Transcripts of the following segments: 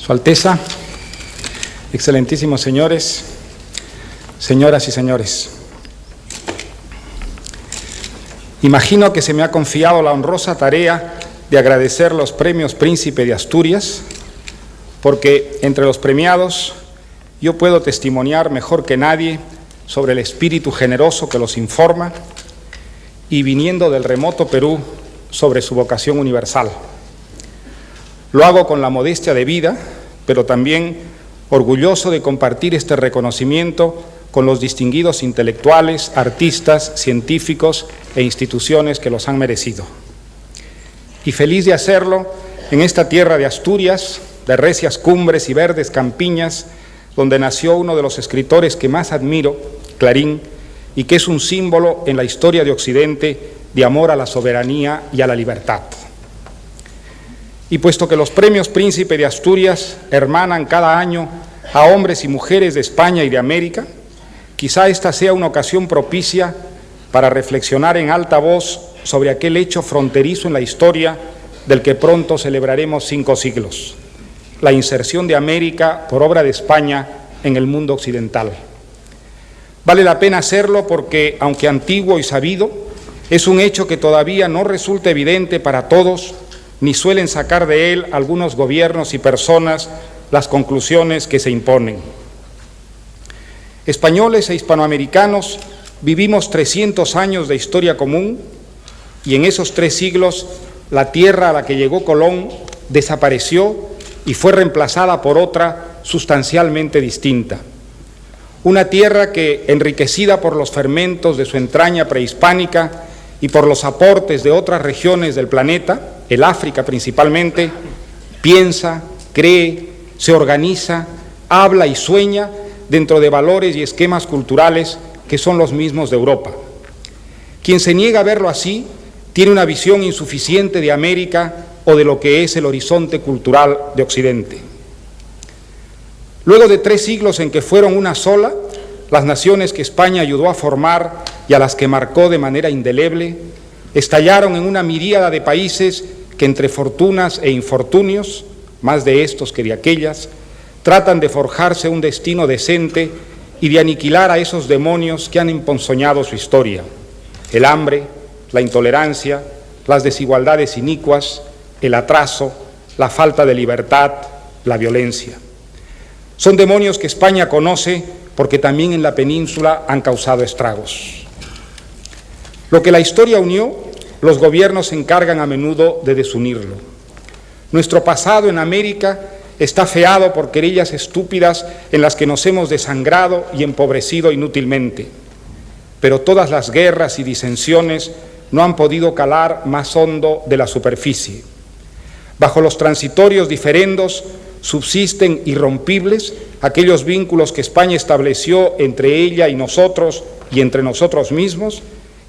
Su Alteza, excelentísimos señores, señoras y señores. Imagino que se me ha confiado la honrosa tarea de agradecer los premios Príncipe de Asturias, porque entre los premiados yo puedo testimoniar mejor que nadie sobre el espíritu generoso que los informa y, viniendo del remoto Perú, sobre su vocación universal. Lo hago con la modestia de vida, pero también orgulloso de compartir este reconocimiento con los distinguidos intelectuales, artistas, científicos e instituciones que los han merecido. Y feliz de hacerlo en esta tierra de Asturias, de recias cumbres y verdes campiñas, donde nació uno de los escritores que más admiro, Clarín, y que es un símbolo en la historia de Occidente de amor a la soberanía y a la libertad. Y puesto que los premios Príncipe de Asturias hermanan cada año a hombres y mujeres de España y de América, quizá esta sea una ocasión propicia para reflexionar en alta voz sobre aquel hecho fronterizo en la historia del que pronto celebraremos 5 siglos, la inserción de América por obra de España en el mundo occidental. Vale la pena hacerlo porque, aunque antiguo y sabido, es un hecho que todavía no resulta evidente para todos, ni suelen sacar de él algunos gobiernos y personas las conclusiones que se imponen. Españoles e hispanoamericanos vivimos 300 años de historia común y en esos 3 siglos la tierra a la que llegó Colón desapareció y fue reemplazada por otra sustancialmente distinta. Una tierra que, enriquecida por los fermentos de su entraña prehispánica y por los aportes de otras regiones del planeta, el África principalmente, piensa, cree, se organiza, habla y sueña dentro de valores y esquemas culturales que son los mismos de Europa. Quien se niega a verlo así tiene una visión insuficiente de América o de lo que es el horizonte cultural de Occidente. Luego de 3 siglos en que fueron una sola, las naciones que España ayudó a formar y a las que marcó de manera indeleble, estallaron en una miríada de países que, entre fortunas e infortunios, más de estos que de aquellas, tratan de forjarse un destino decente y de aniquilar a esos demonios que han emponzoñado su historia: el hambre, la intolerancia, las desigualdades inicuas, el atraso, la falta de libertad, la violencia. Son demonios que España conoce porque también en la península han causado estragos. Lo que la historia unió, los gobiernos se encargan a menudo de desunirlo. Nuestro pasado en América está feado por querellas estúpidas en las que nos hemos desangrado y empobrecido inútilmente. Pero todas las guerras y disensiones no han podido calar más hondo de la superficie. Bajo los transitorios diferendos subsisten irrompibles aquellos vínculos que España estableció entre ella y nosotros y entre nosotros mismos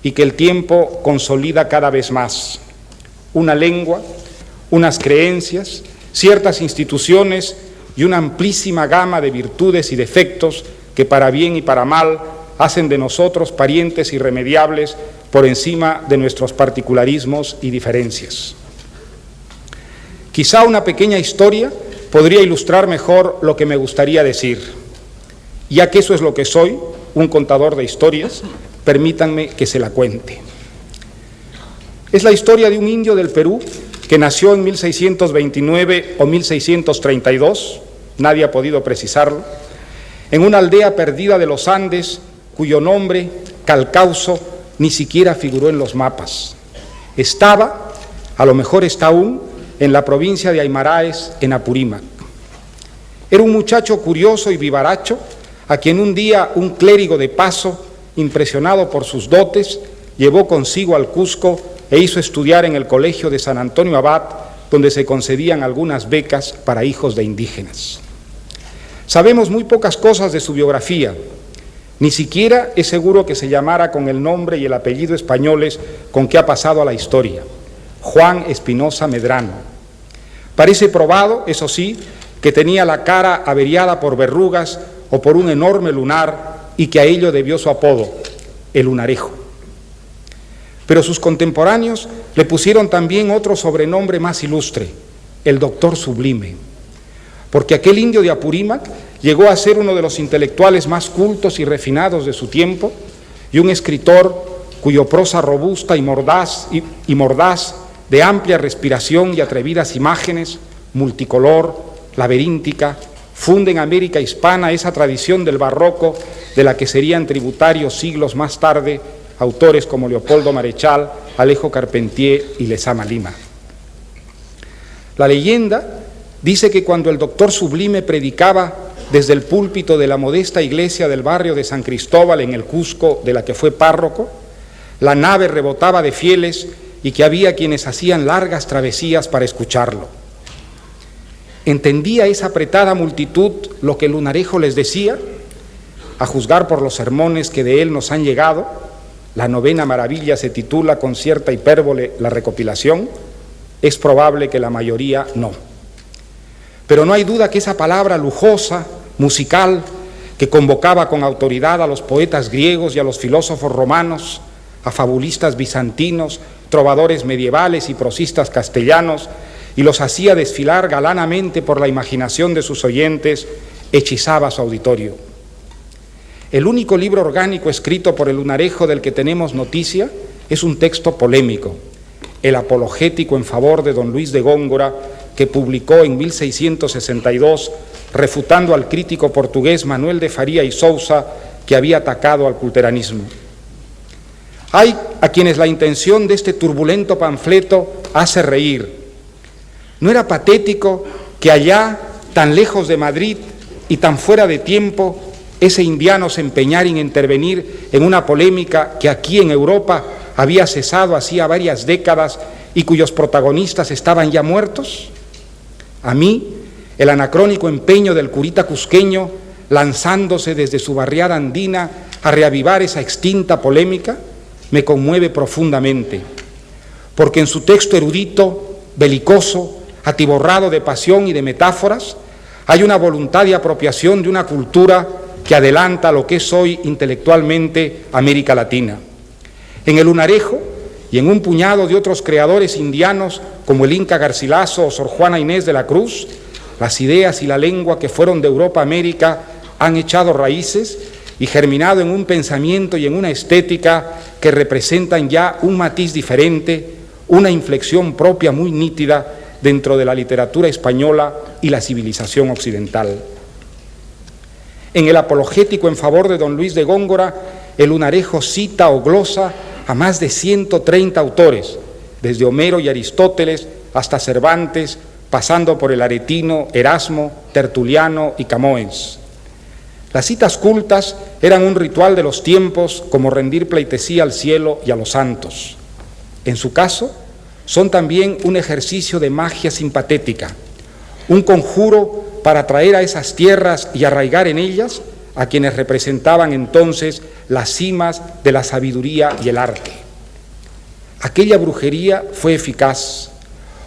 y que el tiempo consolida cada vez más. Una lengua, unas creencias, ciertas instituciones y una amplísima gama de virtudes y defectos que para bien y para mal hacen de nosotros parientes irremediables por encima de nuestros particularismos y diferencias. Quizá una pequeña historia podría ilustrar mejor lo que me gustaría decir. Ya que eso es lo que soy, un contador de historias, permítanme que se la cuente. Es la historia de un indio del Perú que nació en 1629 o 1632, nadie ha podido precisarlo, en una aldea perdida de los Andes, cuyo nombre, Calcauso, ni siquiera figuró en los mapas. Estaba, a lo mejor está aún, en la provincia de Aymaraes, en Apurímac. Era un muchacho curioso y vivaracho, a quien un día un clérigo de paso, impresionado por sus dotes, llevó consigo al Cusco e hizo estudiar en el colegio de San Antonio Abad, donde se concedían algunas becas para hijos de indígenas. Sabemos muy pocas cosas de su biografía, ni siquiera es seguro que se llamara con el nombre y el apellido españoles con que ha pasado a la historia: Juan Espinosa Medrano. Parece probado, eso sí, que tenía la cara averiada por verrugas o por un enorme lunar y que a ello debió su apodo, el lunarejo. Pero sus contemporáneos le pusieron también otro sobrenombre más ilustre, el Doctor Sublime. porque aquel indio de Apurímac llegó a ser uno de los intelectuales más cultos y refinados de su tiempo y un escritor cuyo prosa robusta y mordaz, de amplia respiración y atrevidas imágenes, multicolor, laberíntica, funde en América hispana esa tradición del barroco de la que serían tributarios siglos más tarde autores como Leopoldo Marechal, Alejo Carpentier y Lezama Lima. La leyenda dice que cuando el doctor Sublime predicaba desde el púlpito de la modesta iglesia del barrio de San Cristóbal en el Cusco, de la que fue párroco, la nave rebotaba de fieles y que había quienes hacían largas travesías para escucharlo. ¿Entendía esa apretada multitud lo que Lunarejo les decía? A juzgar por los sermones que de él nos han llegado, la novena maravilla se titula con cierta hipérbole la recopilación, es probable que la mayoría no. Pero no hay duda que esa palabra lujosa, musical, que convocaba con autoridad a los poetas griegos y a los filósofos romanos, a fabulistas bizantinos, trovadores medievales y prosistas castellanos, y los hacía desfilar galanamente por la imaginación de sus oyentes, hechizaba su auditorio. El único libro orgánico escrito por el Lunarejo del que tenemos noticia es un texto polémico, el apologético en favor de don Luis de Góngora, que publicó en 1662, refutando al crítico portugués Manuel de Faria y Sousa, que había atacado al culteranismo. Hay a quienes la intención de este turbulento panfleto hace reír. ¿No era patético que allá, tan lejos de Madrid y tan fuera de tiempo, ese indiano se empeñara en intervenir en una polémica que aquí en Europa había cesado hacía varias décadas y cuyos protagonistas estaban ya muertos? A mí, el anacrónico empeño del curita cusqueño, lanzándose desde su barriada andina a reavivar esa extinta polémica, me conmueve profundamente, porque en su texto erudito, belicoso, atiborrado de pasión y de metáforas, hay una voluntad de apropiación de una cultura que adelanta lo que es hoy intelectualmente América Latina. En el Lunarejo y en un puñado de otros creadores indianos como el Inca Garcilaso o Sor Juana Inés de la Cruz, las ideas y la lengua que fueron de Europa a América han echado raíces y germinado en un pensamiento y en una estética que representan ya un matiz diferente, una inflexión propia muy nítida dentro de la literatura española y la civilización occidental. En el apologético en favor de don Luis de Góngora, el Lunarejo cita o glosa a más de 130 autores, desde Homero y Aristóteles hasta Cervantes, pasando por el Aretino, Erasmo, Tertuliano y Camões. Las citas cultas eran un ritual de los tiempos, como rendir pleitesía al cielo y a los santos. En su caso, son también un ejercicio de magia simpatética, un conjuro para atraer a esas tierras y arraigar en ellas a quienes representaban entonces las cimas de la sabiduría y el arte. Aquella brujería fue eficaz.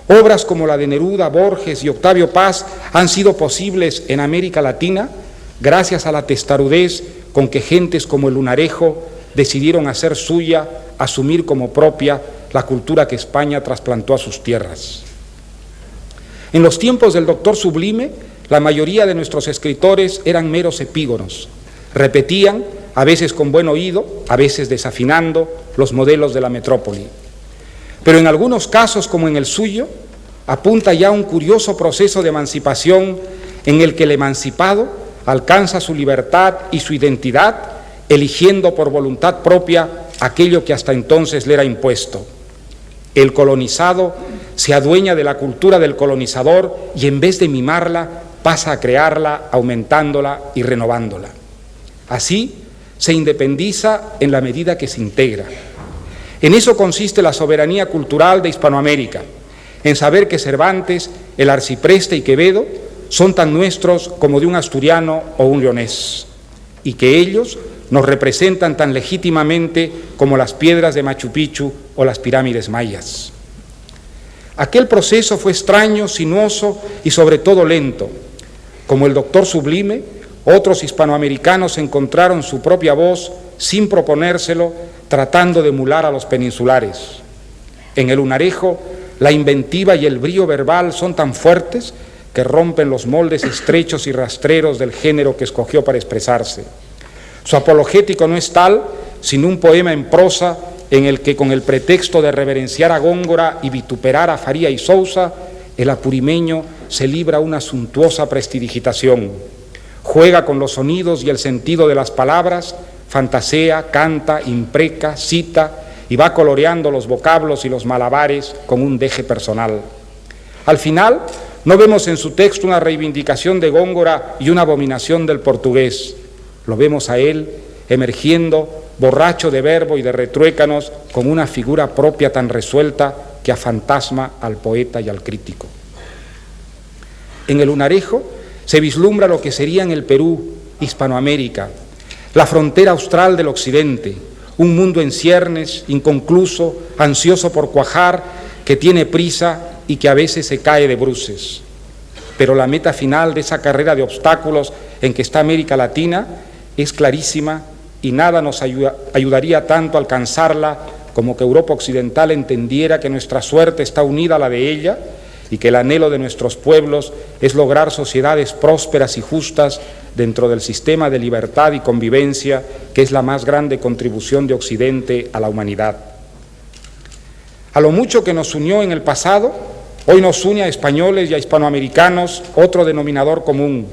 Obras como la de Neruda, Borges y Octavio Paz han sido posibles en América Latina gracias a la testarudez con que gentes como el Lunarejo decidieron hacer suya, asumir como propia la cultura que España trasplantó a sus tierras. En los tiempos del doctor Sublime, la mayoría de nuestros escritores eran meros epígonos. Repetían, a veces con buen oído, a veces desafinando, los modelos de la metrópoli. Pero en algunos casos, como en el suyo, apunta ya un curioso proceso de emancipación en el que el emancipado alcanza su libertad y su identidad, eligiendo por voluntad propia aquello que hasta entonces le era impuesto. El colonizado se adueña de la cultura del colonizador y en vez de mimarla, pasa a crearla, aumentándola y renovándola. Así, se independiza en la medida que se integra. En eso consiste la soberanía cultural de Hispanoamérica, en saber que Cervantes, el Arcipreste y Quevedo son tan nuestros como de un asturiano o un leonés, y que ellos nos representan tan legítimamente como las piedras de Machu Picchu o las pirámides mayas. Aquel proceso fue extraño, sinuoso y sobre todo lento. Como el doctor Sublime, otros hispanoamericanos encontraron su propia voz sin proponérselo, tratando de emular a los peninsulares. En el Lunarejo, la inventiva y el brío verbal son tan fuertes que rompen los moldes estrechos y rastreros del género que escogió para expresarse. Su apologético no es tal, sino un poema en prosa en el que, con el pretexto de reverenciar a Góngora y vituperar a Faría y Sousa, el apurimeño se libra una suntuosa prestidigitación. Juega con los sonidos y el sentido de las palabras, fantasea, canta, impreca, cita y va coloreando los vocablos y los malabares con un deje personal. Al final, no vemos en su texto una reivindicación de Góngora y una abominación del portugués. Lo vemos a él emergiendo, borracho de verbo y de retruécanos, con una figura propia tan resuelta que afantasma al poeta y al crítico. En el Lunarejo se vislumbra lo que sería en el Perú, Hispanoamérica, la frontera austral del occidente, un mundo en ciernes, inconcluso, ansioso por cuajar, que tiene prisa y que a veces se cae de bruces. Pero la meta final de esa carrera de obstáculos en que está América Latina es clarísima y nada nos ayudaría tanto a alcanzarla como que Europa Occidental entendiera que nuestra suerte está unida a la de ella y que el anhelo de nuestros pueblos es lograr sociedades prósperas y justas dentro del sistema de libertad y convivencia que es la más grande contribución de Occidente a la humanidad. A lo mucho que nos unió en el pasado, hoy nos une a españoles y a hispanoamericanos otro denominador común: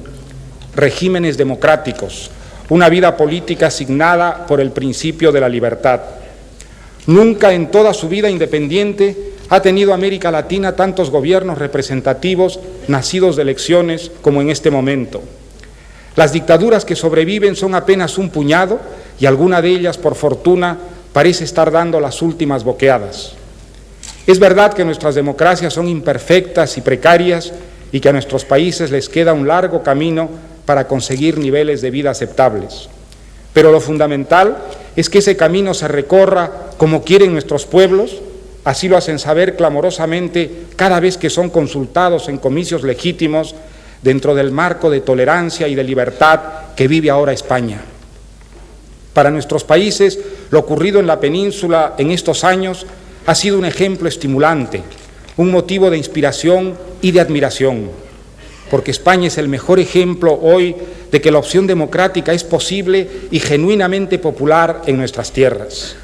regímenes democráticos, una vida política asignada por el principio de la libertad. Nunca en toda su vida independiente ha tenido América Latina tantos gobiernos representativos nacidos de elecciones como en este momento. Las dictaduras que sobreviven son apenas un puñado y alguna de ellas, por fortuna, parece estar dando las últimas boqueadas. Es verdad que nuestras democracias son imperfectas y precarias y que a nuestros países les queda un largo camino para conseguir niveles de vida aceptables. Pero lo fundamental es que ese camino se recorra como quieren nuestros pueblos, así lo hacen saber clamorosamente cada vez que son consultados en comicios legítimos dentro del marco de tolerancia y de libertad que vive ahora España. Para nuestros países, lo ocurrido en la península en estos años ha sido un ejemplo estimulante, un motivo de inspiración y de admiración, porque España es el mejor ejemplo hoy de que la opción democrática es posible y genuinamente popular en nuestras tierras.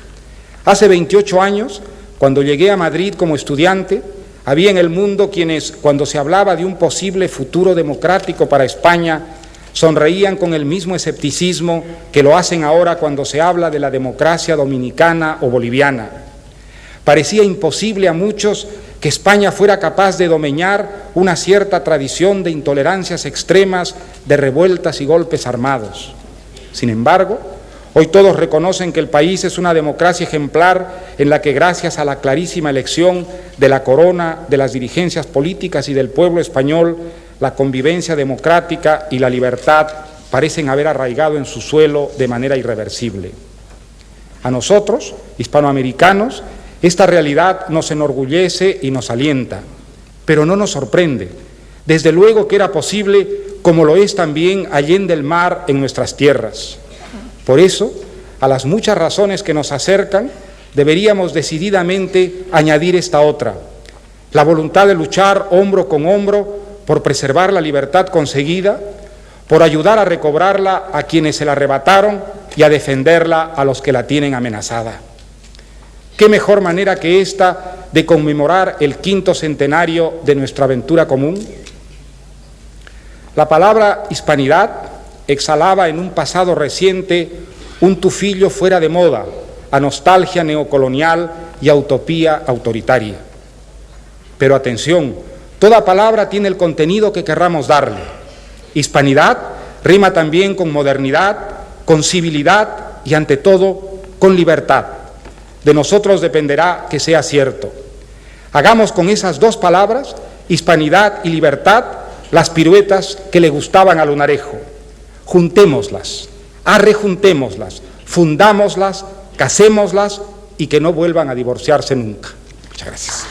Hace 28 años, cuando llegué a Madrid como estudiante, había en el mundo quienes, cuando se hablaba de un posible futuro democrático para España, sonreían con el mismo escepticismo que lo hacen ahora cuando se habla de la democracia dominicana o boliviana. Parecía imposible a muchos que España fuera capaz de domeñar una cierta tradición de intolerancias extremas, de revueltas y golpes armados. Sin embargo, hoy todos reconocen que el país es una democracia ejemplar en la que, gracias a la clarísima elección de la corona, de las dirigencias políticas y del pueblo español, la convivencia democrática y la libertad parecen haber arraigado en su suelo de manera irreversible. A nosotros, hispanoamericanos, esta realidad nos enorgullece y nos alienta, pero no nos sorprende. Desde luego que era posible, como lo es también allende el mar en nuestras tierras. Por eso, a las muchas razones que nos acercan, deberíamos decididamente añadir esta otra: la voluntad de luchar hombro con hombro por preservar la libertad conseguida, por ayudar a recobrarla a quienes se la arrebataron y a defenderla a los que la tienen amenazada. ¿Qué mejor manera que esta de conmemorar el 5º centenario de nuestra aventura común? La palabra hispanidad exhalaba en un pasado reciente un tufillo fuera de moda, a nostalgia neocolonial y a utopía autoritaria. Pero atención, toda palabra tiene el contenido que querramos darle. Hispanidad rima también con modernidad, con civilidad y, ante todo, con libertad. De nosotros dependerá que sea cierto. Hagamos con esas dos palabras, hispanidad y libertad, las piruetas que le gustaban a Lunarejo. Juntémoslas, arrejuntémoslas, fundámoslas, casémoslas y que no vuelvan a divorciarse nunca. Muchas gracias.